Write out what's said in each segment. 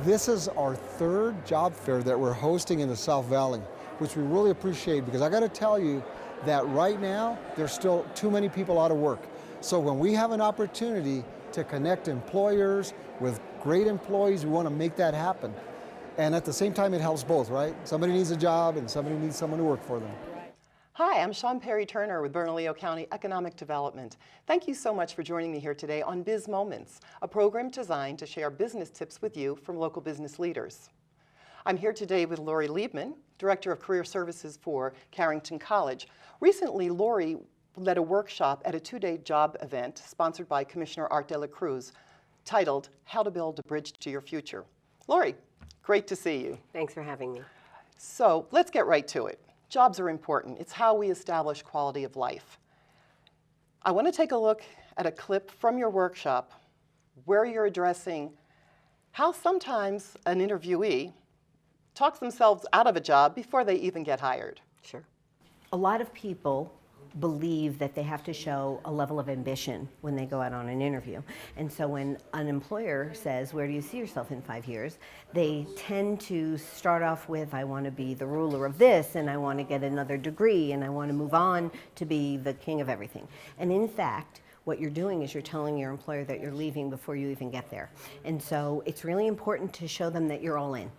This is our third job fair that we're hosting in the South Valley, which we really appreciate because I got to tell you that right now there's still too many people out of work. So when we have an opportunity to connect employers with great employees, we want to make that happen. And at the same time, it helps both, right? Somebody needs a job and somebody needs someone to work for them. Hi, I'm Sean Perry Turner with Bernalillo County Economic Development. Thank you so much for joining me here today on Biz Moments, a program designed to share business tips with you from local business leaders. I'm here today with Lori Liebman, Director of Career Services for Carrington College. Recently, Lori led a workshop at a two-day job event sponsored by Commissioner Art de la Cruz titled, How to Build a Bridge to Your Future. Lori, great to see you. Thanks for having me. So let's get right to it. Jobs are important. It's how we establish quality of life. I want to take a look at a clip from your workshop where you're addressing how sometimes an interviewee talks themselves out of a job before they even get hired. Sure. A lot of people believe that they have to show a level of ambition when they go out on an interview. And so when an employer says, where do you see yourself in 5 years? They tend to start off with, I want to be the ruler of this, and I want to get another degree, and I want to move on to be the king of everything. And in fact, what you're doing is you're telling your employer that you're leaving before you even get there. And so it's really important to show them that you're all in.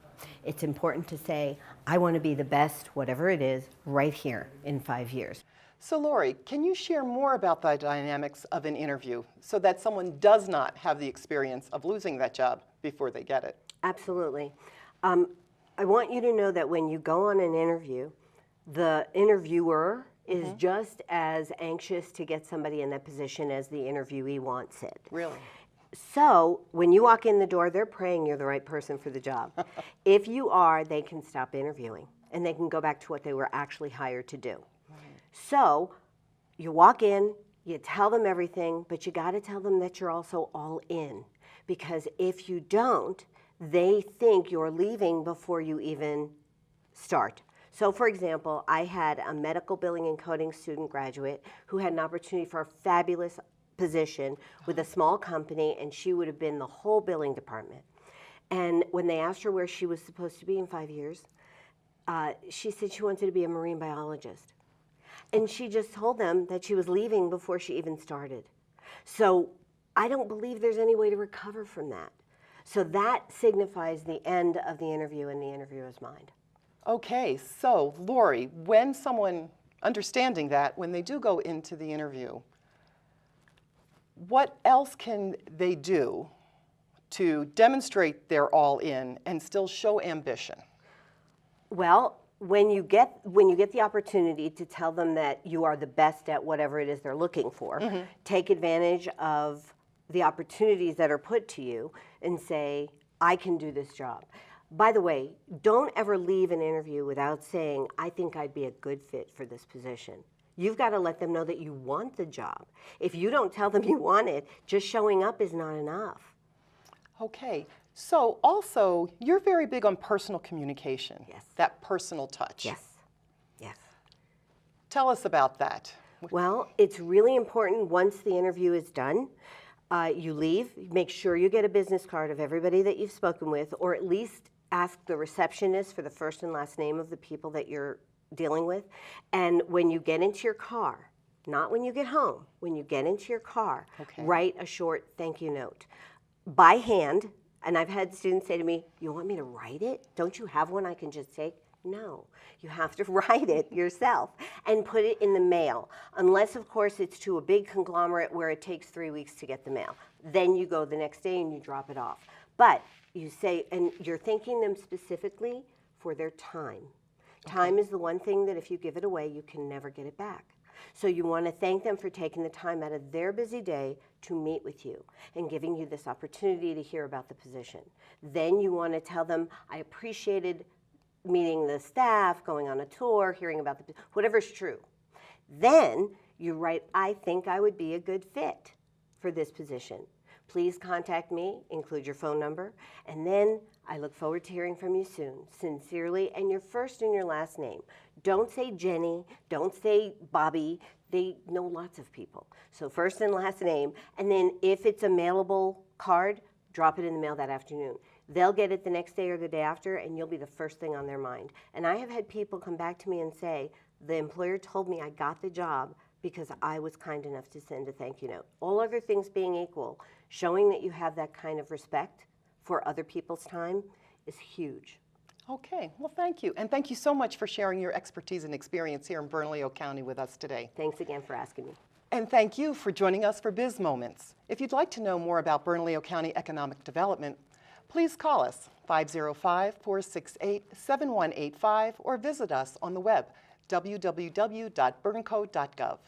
It's important to say, I want to be the best, whatever it is, right here in 5 years. So Lori, can you share more about the dynamics of an interview so that someone does not have the experience of losing that job before they get it? Absolutely. I want you to know that when you go on an interview, the interviewer is just as anxious to get somebody in that position as the interviewee wants it. Really? So when you walk in the door, they're praying you're the right person for the job. If you are, they can stop interviewing and they can go back to what they were actually hired to do. So you walk in, you tell them everything, but you got to tell them that you're also all in. Because if you don't, they think you're leaving before you even start. So for example, I had a medical billing and coding student graduate who had an opportunity for a fabulous position with a small company, and she would have been the whole billing department. And when they asked her where she was supposed to be in 5 years, she said she wanted to be a marine biologist. And she just told them that she was leaving before she even started. So I don't believe there's any way to recover from that. So that signifies the end of the interview in the interviewer's mind. Okay, so Lori, when someone, understanding that, when they do go into the interview, what else can they do to demonstrate they're all in and still show ambition? Well, when you get the opportunity to tell them that you are the best at whatever it is they're looking for, take advantage of the opportunities that are put to you and say, I can do this job. By the way, don't ever leave an interview without saying, I think I'd be a good fit for this position. You've got to let them know that you want the job. If you don't tell them you want it, just showing up is not enough. Okay, so also, you're very big on personal communication. Yes. That personal touch. Yes, yes. Tell us about that. Well, it's really important once the interview is done, you leave, make sure you get a business card of everybody that you've spoken with, or at least ask the receptionist for the first and last name of the people that you're dealing with. And when you get into your car, not when you get home, when you get into your car, write a short thank you note by hand. And I've had students say to me, you want me to write it? Don't you have one I can just take? No, you have to write it yourself and put it in the mail. Unless, of course, it's to a big conglomerate where it takes 3 weeks to get the mail. Then you go the next day and you drop it off. But you say, and you're thanking them specifically for their time. Time is the one thing that if you give it away, you can never get it back. So you want to thank them for taking the time out of their busy day to meet with you and giving you this opportunity to hear about the position. Then you want to tell them, I appreciated meeting the staff, going on a tour, hearing about whatever's true. Then you write, I think I would be a good fit for this position. Please contact me, include your phone number, and then I look forward to hearing from you soon. Sincerely, and your first and your last name. Don't say Jenny, don't say Bobby. They know lots of people. So first and last name, and then if it's a mailable card, drop it in the mail that afternoon. They'll get it the next day or the day after, and you'll be the first thing on their mind. And I have had people come back to me and say, the employer told me I got the job because I was kind enough to send a thank you note. All other things being equal, showing that you have that kind of respect for other people's time is huge. Okay, well, thank you. And thank you so much for sharing your expertise and experience here in Bernalillo County with us today. Thanks again for asking me. And thank you for joining us for Biz Moments. If you'd like to know more about Bernalillo County economic development, please call us 505-468-7185 or visit us on the web, www.bernco.gov.